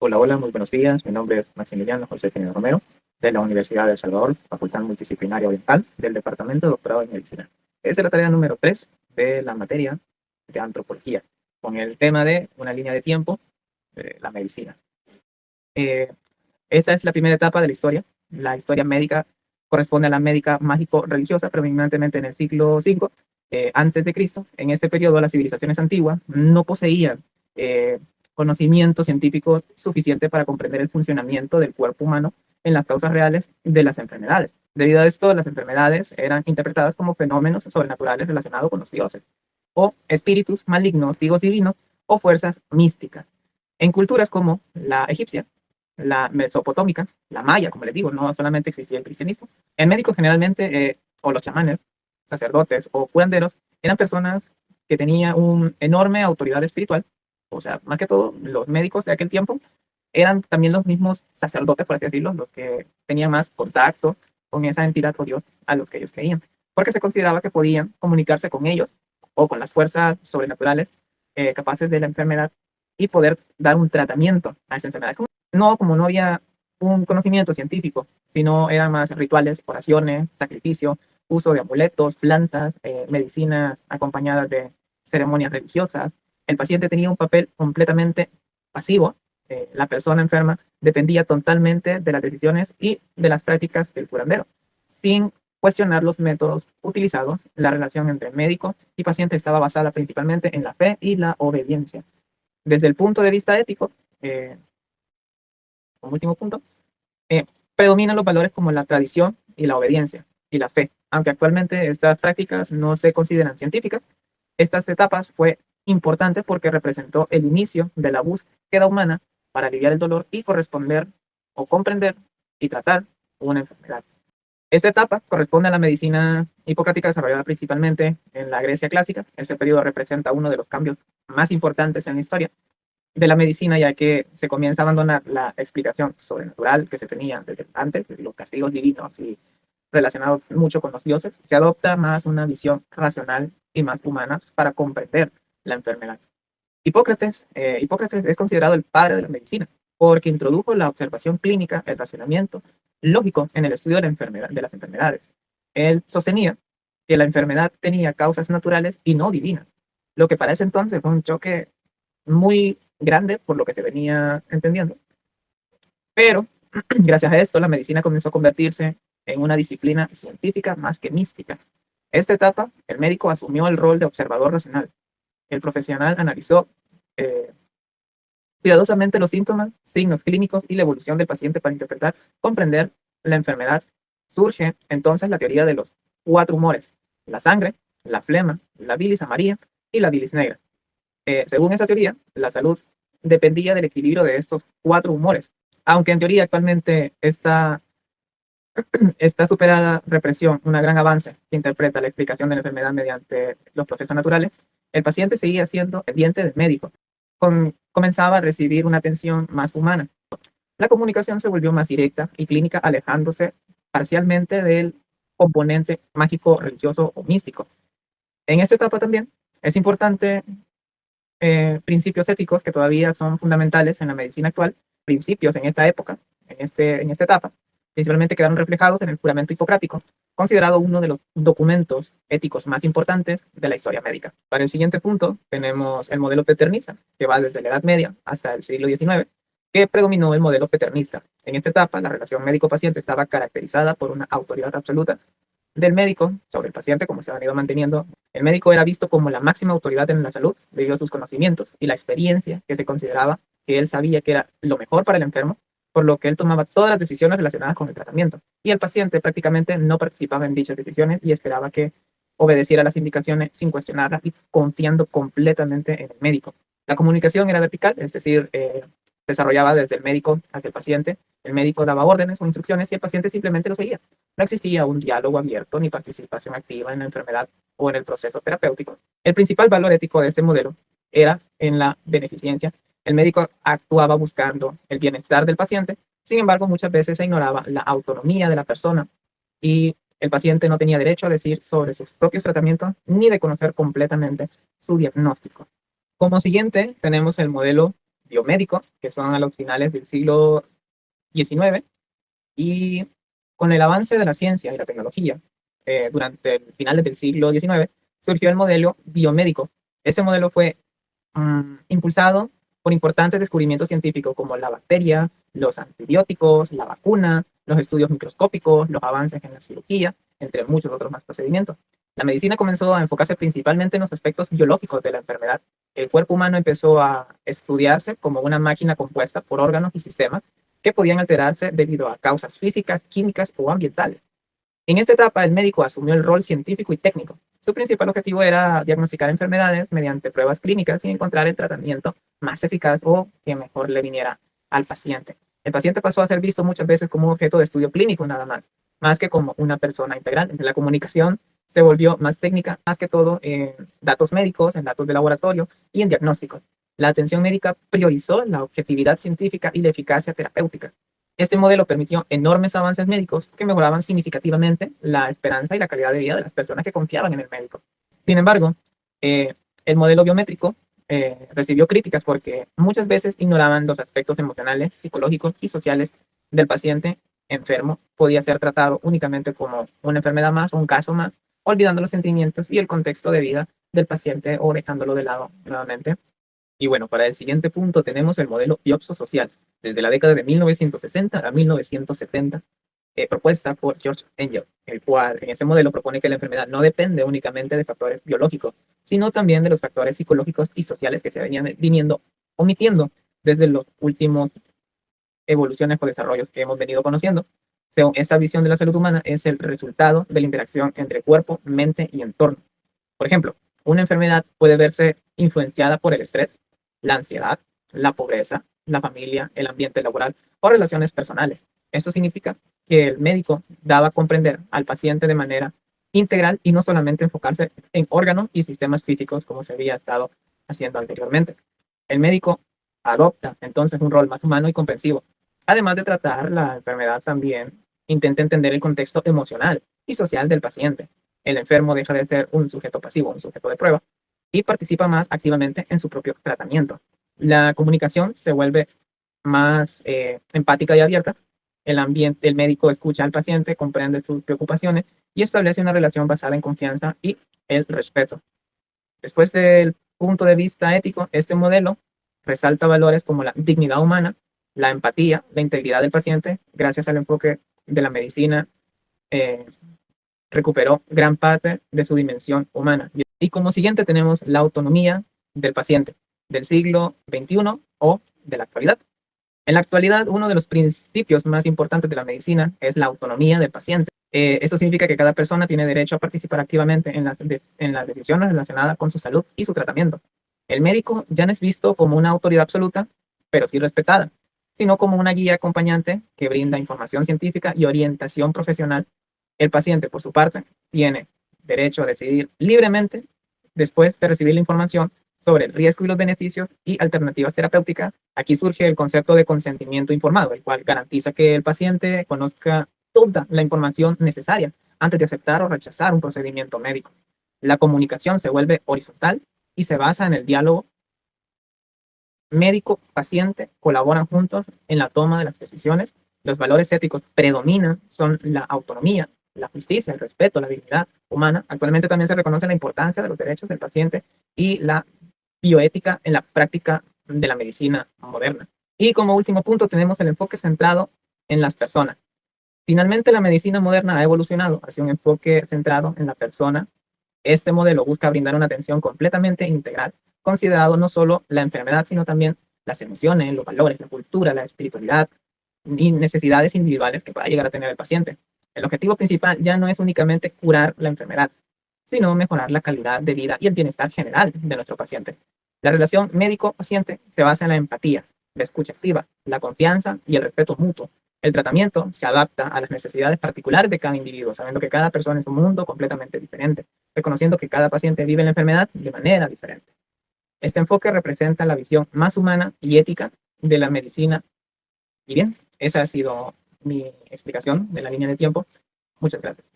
Hola, hola, muy buenos días. Mi nombre es Maximiliano José Genio Romero, de la Universidad de El Salvador, Facultad Multidisciplinaria Oriental, del Departamento de Doctorado en Medicina. Esta es la tarea número 3 de la materia de antropología, con el tema de una línea de tiempo de la medicina. Eh, Esta es la primera etapa de la historia. La historia médica corresponde a la médica mágico-religiosa, predominantemente en el siglo V antes de Cristo. En este periodo, las civilizaciones antiguas no poseían eh, conocimiento científico suficiente para comprender el funcionamiento del cuerpo humano en las causas reales de las enfermedades. Debido a esto, las enfermedades eran interpretadas como fenómenos sobrenaturales relacionados con los dioses, o espíritus malignos, higos divinos, o fuerzas místicas. En culturas como la egipcia, la mesopotámica, la maya, como les digo, no solamente existía el cristianismo. El médico generalmente, o los chamanes, sacerdotes o curanderos, eran personas que tenían una enorme autoridad espiritual. O sea, más que todo, los médicos de aquel tiempo eran también los mismos sacerdotes, por así decirlo, los que tenían más contacto con esa entidad o Dios a los que ellos creían, porque se consideraba que podían comunicarse con ellos o con las fuerzas sobrenaturales capaces de la enfermedad y poder dar un tratamiento a esa enfermedad. No, como no había un conocimiento científico, sino eran más rituales, oraciones, sacrificio, uso de amuletos, plantas, medicina acompañada de ceremonias religiosas. El paciente tenía un papel completamente pasivo. La persona enferma dependía totalmente de las decisiones y de las prácticas del curandero, sin cuestionar los métodos utilizados. La relación entre médico y paciente estaba basada principalmente en la fe y la obediencia. Desde el punto de vista ético, como último punto, eh, predominan los valores como la tradición y la obediencia y la fe. Aunque actualmente estas prácticas no se consideran científicas, estas etapas fue importante porque representó el inicio de la búsqueda humana para aliviar el dolor y corresponder o comprender y tratar una enfermedad. Esta etapa corresponde a la medicina hipocrática desarrollada principalmente en la Grecia clásica. Este periodo representa uno de los cambios más importantes en la historia de la medicina, ya que se comienza a abandonar la explicación sobrenatural que se tenía desde antes, los castigos divinos y relacionados mucho con los dioses. Se adopta más una visión racional y más humana para comprender la enfermedad. Hipócrates es considerado el padre de la medicina porque introdujo la observación clínica, el racionamiento lógico en el estudio de, de las enfermedades. Él sostenía que la enfermedad tenía causas naturales y no divinas, lo que para ese entonces fue un choque muy grande por lo que se venía entendiendo. Pero gracias a esto la medicina comenzó a convertirse en una disciplina científica más que mística. Esta etapa, el médico asumió el rol de observador racional. El profesional analizó cuidadosamente los síntomas, signos clínicos y la evolución del paciente para interpretar, comprender la enfermedad. Surge entonces la teoría de los 4 humores: la sangre, la flema, la bilis amarilla y la bilis negra. Según esa teoría, la salud dependía del equilibrio de estos 4 humores. Aunque en teoría actualmente esta superada represión, un gran avance que interpreta la explicación de la enfermedad mediante los procesos naturales, el paciente seguía siendo dependiente del médico. Comenzaba a recibir una atención más humana. La comunicación se volvió más directa y clínica, alejándose parcialmente del componente mágico, religioso o místico. En esta etapa también es importante principios éticos que todavía son fundamentales en la medicina actual. Principios en esta época, en esta etapa, principalmente quedaron reflejados en el juramento hipocrático, considerado uno de los documentos éticos más importantes de la historia médica. Para el siguiente punto tenemos el modelo peternista, que va desde la Edad Media hasta el siglo XIX, que predominó el modelo peternista. En esta etapa, la relación médico-paciente estaba caracterizada por una autoridad absoluta del médico sobre el paciente, como se han ido manteniendo. El médico era visto como la máxima autoridad en la salud debido a sus conocimientos y la experiencia, que se consideraba que él sabía que era lo mejor para el enfermo, por lo que él tomaba todas las decisiones relacionadas con el tratamiento. Y el paciente prácticamente no participaba en dichas decisiones y esperaba que obedeciera las indicaciones sin cuestionarlas y confiando completamente en el médico. La comunicación era vertical, es decir, desarrollaba desde el médico hacia el paciente. El médico daba órdenes o instrucciones y el paciente simplemente lo seguía. No existía un diálogo abierto ni participación activa en la enfermedad o en el proceso terapéutico. El principal valor ético de este modelo era en la beneficencia. El médico actuaba buscando el bienestar del paciente, sin embargo, muchas veces se ignoraba la autonomía de la persona y el paciente no tenía derecho a decir sobre sus propios tratamientos ni de conocer completamente su diagnóstico. Como siguiente, tenemos el modelo biomédico, que son a los finales del siglo XIX, y con el avance de la ciencia y la tecnología, durante el finales del siglo XIX, surgió el modelo biomédico. Ese modelo fue impulsado por importantes descubrimientos científicos como la bacteria, los antibióticos, la vacuna, los estudios microscópicos, los avances en la cirugía, entre muchos otros más procedimientos. La medicina comenzó a enfocarse principalmente en los aspectos biológicos de la enfermedad. El cuerpo humano empezó a estudiarse como una máquina compuesta por órganos y sistemas que podían alterarse debido a causas físicas, químicas o ambientales. En esta etapa, el médico asumió el rol científico y técnico. Su principal objetivo era diagnosticar enfermedades mediante pruebas clínicas y encontrar el tratamiento más eficaz o que mejor le viniera al paciente. El paciente pasó a ser visto muchas veces como un objeto de estudio clínico nada más que como una persona integral. La comunicación se volvió más técnica, más que todo en datos médicos, en datos de laboratorio y en diagnósticos. La atención médica priorizó la objetividad científica y la eficacia terapéutica. Este modelo permitió enormes avances médicos que mejoraban significativamente la esperanza y la calidad de vida de las personas que confiaban en el médico. Sin embargo, el modelo biométrico recibió críticas porque muchas veces ignoraban los aspectos emocionales, psicológicos y sociales del paciente enfermo. Podía ser tratado únicamente como una enfermedad más o un caso más, olvidando los sentimientos y el contexto de vida del paciente o dejándolo de lado nuevamente. Y bueno, para el siguiente punto tenemos el modelo biopsosocial, desde la década de 1960 a 1970, propuesta por George Engel, el cual en ese modelo propone que la enfermedad no depende únicamente de factores biológicos, sino también de los factores psicológicos y sociales que se venían viniendo omitiendo desde los últimos evoluciones o desarrollos que hemos venido conociendo. Según esta visión de la salud humana, es el resultado de la interacción entre cuerpo, mente y entorno. Por ejemplo, una enfermedad puede verse influenciada por el estrés, la ansiedad, la pobreza, la familia, el ambiente laboral o relaciones personales. Esto significa que el médico daba a comprender al paciente de manera integral y no solamente enfocarse en órganos y sistemas físicos como se había estado haciendo anteriormente. El médico adopta entonces un rol más humano y comprensivo. Además de tratar la enfermedad, también intenta entender el contexto emocional y social del paciente. El enfermo deja de ser un sujeto pasivo, un sujeto de prueba, y participa más activamente en su propio tratamiento. La comunicación se vuelve más empática y abierta. El médico escucha al paciente, comprende sus preocupaciones y establece una relación basada en confianza y el respeto. Después del punto de vista ético, este modelo resalta valores como la dignidad humana, la empatía, la integridad del paciente. Gracias al enfoque de la medicina, recuperó gran parte de su dimensión humana. Y como siguiente tenemos la autonomía del paciente del siglo XXI o de la actualidad. En la actualidad, uno de los principios más importantes de la medicina es la autonomía del paciente. Eso significa que cada persona tiene derecho a participar activamente en las decisiones relacionadas con su salud y su tratamiento. El médico ya no es visto como una autoridad absoluta, pero sí respetada, sino como una guía acompañante que brinda información científica y orientación profesional. El paciente, por su parte, tiene derecho a decidir libremente después de recibir la información sobre el riesgo y los beneficios y alternativas terapéuticas. Aquí surge el concepto de consentimiento informado, el cual garantiza que el paciente conozca toda la información necesaria antes de aceptar o rechazar un procedimiento médico. La comunicación se vuelve horizontal y se basa en el diálogo. Médico-paciente colaboran juntos en la toma de las decisiones. Los valores éticos predominan son la autonomía, la justicia, el respeto, la dignidad humana. Actualmente también se reconoce la importancia de los derechos del paciente y la bioética en la práctica de la medicina moderna. Y como último punto tenemos el enfoque centrado en las personas. Finalmente, la medicina moderna ha evolucionado hacia un enfoque centrado en la persona. Este modelo busca brindar una atención completamente integral, considerando no solo la enfermedad, sino también las emociones, los valores, la cultura, la espiritualidad y necesidades individuales que pueda llegar a tener el paciente. El objetivo principal ya no es únicamente curar la enfermedad, sino mejorar la calidad de vida y el bienestar general de nuestro paciente. La relación médico-paciente se basa en la empatía, la escucha activa, la confianza y el respeto mutuo. El tratamiento se adapta a las necesidades particulares de cada individuo, sabiendo que cada persona es un mundo completamente diferente, reconociendo que cada paciente vive la enfermedad de manera diferente. Este enfoque representa la visión más humana y ética de la medicina. Y bien, esa ha sido mi explicación de la línea de tiempo. Muchas gracias.